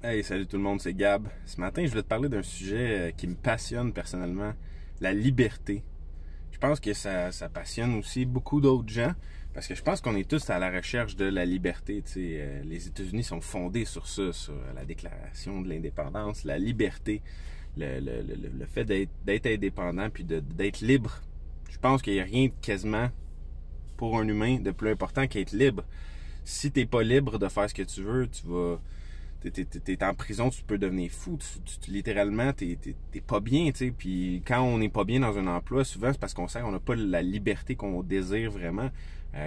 Hey, salut tout le monde, c'est Gab. Ce matin, je voulais te parler d'un sujet qui me passionne personnellement, la liberté. Je pense que ça passionne aussi beaucoup d'autres gens, parce que je pense qu'on est tous à la recherche de la liberté. Tu sais, les États-Unis sont fondés sur ça, sur la déclaration de l'indépendance, la liberté, le fait d'être indépendant puis d'être libre. Je pense qu'il n'y a rien de quasiment pour un humain de plus important qu'être libre. Si t'es pas libre de faire ce que tu veux, t'es en prison, tu peux devenir fou. Littéralement, t'es pas bien, tu sais. Puis quand on n'est pas bien dans un emploi, souvent, c'est parce qu'on sent qu'on n'a pas la liberté qu'on désire vraiment.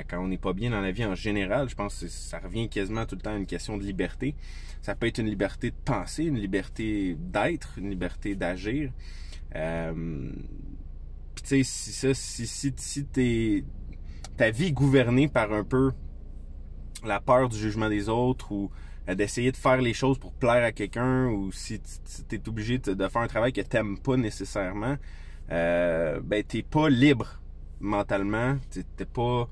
Quand on n'est pas bien dans la vie en général, je pense que ça revient quasiment tout le temps à une question de liberté. Ça peut être une liberté de penser, une liberté d'être, une liberté d'agir. Puis tu sais, si ta vie est gouvernée par un peu la peur du jugement des autres ou d'essayer de faire les choses pour plaire à quelqu'un, ou si tu es obligé de faire un travail que t'aimes pas nécessairement, ben t'es pas libre mentalement, t'es pas,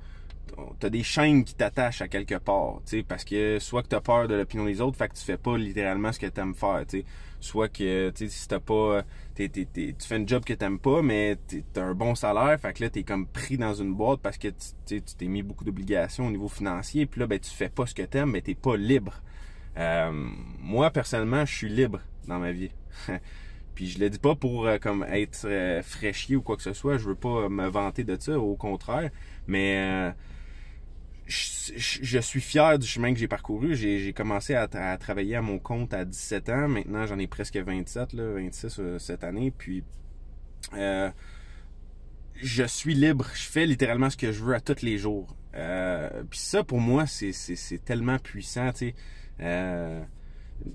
t'as des chaînes qui t'attachent à quelque part, tu sais, parce que soit que t'as peur de l'opinion des autres, fait que tu fais pas littéralement ce que t'aimes faire, tu sais, soit que, tu sais, si t'as pas, tu fais un job que t'aimes pas, mais t'as un bon salaire, fait que là t'es comme pris dans une boîte parce que tu t'es mis beaucoup d'obligations au niveau financier, puis là ben tu fais pas ce que t'aimes, mais t'es pas libre. Moi personnellement, je suis libre dans ma vie. Puis je le dis pas pour comme être fraîchier ou quoi que ce soit, je veux pas me vanter de ça, au contraire, mais je suis fier du chemin que j'ai parcouru. J'ai commencé à travailler à mon compte à 17 ans. Maintenant, j'en ai presque 27, là, 26 cette année. Puis, je suis libre. Je fais littéralement ce que je veux à tous les jours. Puis ça, pour moi, c'est tellement puissant, tu sais.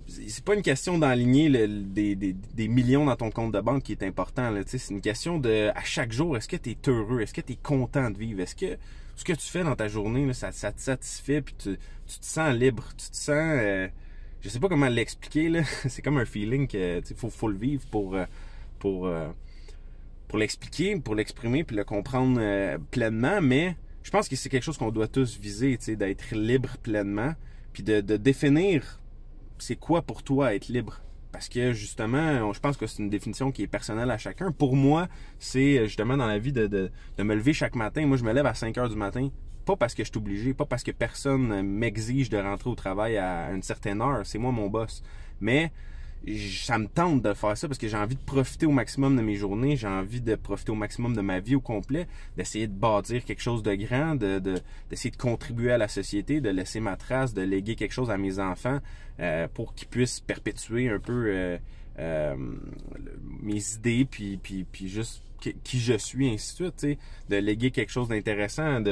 C'est pas une question d'enligner des millions dans ton compte de banque qui est important, là, tu sais. C'est une question de, à chaque jour, est-ce que tu es heureux? Est-ce que tu es content de vivre? Est-ce que ce que tu fais dans ta journée, là, ça te satisfait, puis tu te sens libre, tu te sens... je sais pas comment l'expliquer, là. C'est comme un feeling que, tu sais, faut le vivre pour, pour l'expliquer, pour l'exprimer, puis le comprendre pleinement, mais je pense que c'est quelque chose qu'on doit tous viser, tu sais, d'être libre pleinement, puis de définir c'est quoi pour toi être libre. Parce que justement, je pense que c'est une définition qui est personnelle à chacun. Pour moi, c'est justement dans la vie de me lever chaque matin. Moi, je me lève à 5 heures du matin, pas parce que je suis obligé, pas parce que personne m'exige de rentrer au travail à une certaine heure. C'est moi mon boss. Mais ça me tente de faire ça parce que j'ai envie de profiter au maximum de mes journées, j'ai envie de profiter au maximum de ma vie au complet, d'essayer de bâtir quelque chose de grand, d'essayer de contribuer à la société, de laisser ma trace, de léguer quelque chose à mes enfants pour qu'ils puissent perpétuer un peu mes idées, puis juste qui je suis, ainsi de suite, tu sais, de léguer quelque chose d'intéressant,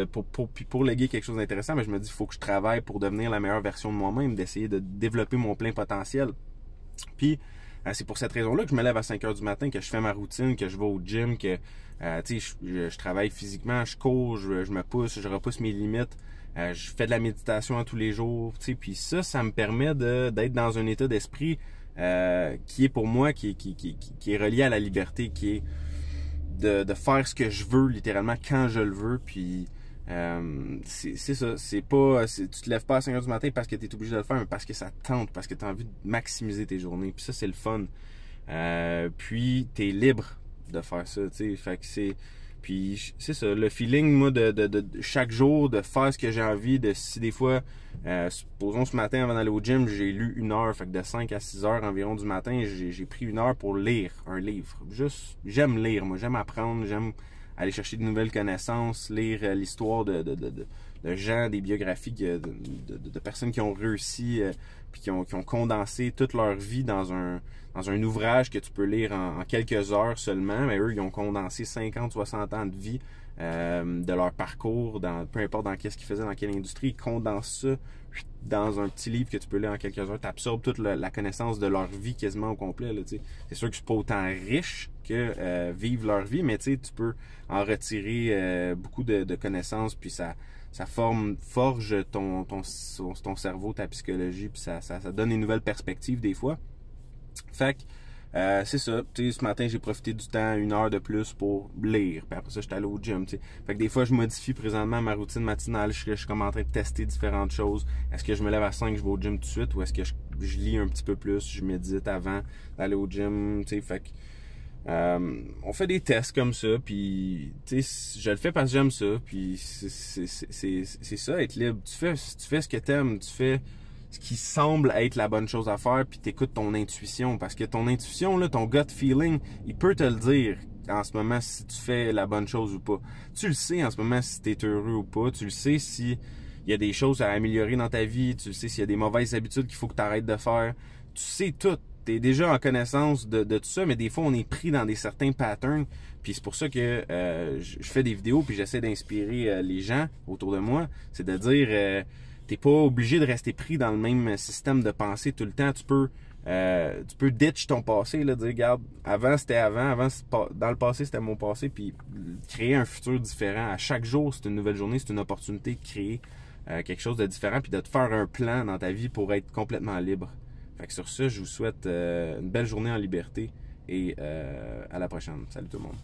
pour léguer quelque chose d'intéressant, mais je me dis, il faut que je travaille pour devenir la meilleure version de moi-même, d'essayer de développer mon plein potentiel. Puis, c'est pour cette raison-là que je me lève à 5 heures du matin, que je fais ma routine, que je vais au gym, que tu sais, je travaille physiquement, je cours, je me pousse, je repousse mes limites, je fais de la méditation tous les jours, tu sais, puis ça me permet d'être dans un état d'esprit qui est pour moi, qui est relié à la liberté, qui est de faire ce que je veux, littéralement, quand je le veux, puis c'est ça, c'est pas, tu te lèves pas à 5 heures du matin parce que tu es obligé de le faire, mais parce que ça te tente, parce que tu as envie de maximiser tes journées, puis ça c'est le fun. Puis tu es libre de faire ça, tu sais, fait que puis c'est ça, le feeling, moi, de chaque jour, de faire ce que j'ai envie, de si des fois, supposons ce matin avant d'aller au gym, j'ai lu 1 heure, fait que de 5 à 6 heures environ du matin, j'ai pris 1 heure pour lire un livre. Juste, j'aime lire, moi, j'aime apprendre, j'aime aller chercher de nouvelles connaissances, lire l'histoire de gens, des biographies de personnes qui ont réussi, puis qui ont condensé toute leur vie dans un ouvrage que tu peux lire en quelques heures seulement. Mais eux, ils ont condensé 50, 60 ans de vie de leur parcours, peu importe dans qu'est-ce qu'ils faisaient, dans quelle industrie, ils condensent ça dans un petit livre que tu peux lire en quelques heures. Tu absorbes toute la connaissance de leur vie quasiment au complet, là, tu sais. C'est sûr que c'est pas autant riche que vivre leur vie, mais tu sais, tu peux en retirer beaucoup de connaissances, puis ça forge ton cerveau, ta psychologie, puis ça donne une nouvelle perspective des fois. Fait que C'est ça. Tu sais, ce matin, j'ai profité du temps, 1 heure de plus pour lire. Puis après ça, j'étais allé au gym. Tu sais. Fait que des fois, je modifie présentement ma routine matinale. Je suis comme en train de tester différentes choses. Est-ce que je me lève à 5, je vais au gym tout de suite, ou est-ce que je lis un petit peu plus, je médite avant d'aller au gym. Tu sais, fait que on fait des tests comme ça, puis tu sais, je le fais parce que j'aime ça, puis c'est ça, être libre. Tu fais ce que t'aimes, tu fais ce qui semble être la bonne chose à faire, puis t'écoutes ton intuition, parce que ton intuition, là, ton gut feeling, il peut te le dire en ce moment si tu fais la bonne chose ou pas. Tu le sais en ce moment si t'es heureux ou pas, tu le sais si il y a des choses à améliorer dans ta vie, tu le sais s'il y a des mauvaises habitudes qu'il faut que tu arrêtes de faire, tu sais tout. T'es déjà en connaissance de tout ça, mais des fois, on est pris dans des certains patterns. Puis c'est pour ça que je fais des vidéos, puis j'essaie d'inspirer les gens autour de moi. C'est de dire, t'es pas obligé de rester pris dans le même système de pensée tout le temps. Tu peux ditch ton passé, là, dire, regarde, avant, dans le passé, c'était mon passé, puis créer un futur différent. À chaque jour, c'est une nouvelle journée, c'est une opportunité de créer quelque chose de différent, puis de te faire un plan dans ta vie pour être complètement libre. Fait que sur ça, je vous souhaite une belle journée en liberté et à la prochaine. Salut tout le monde.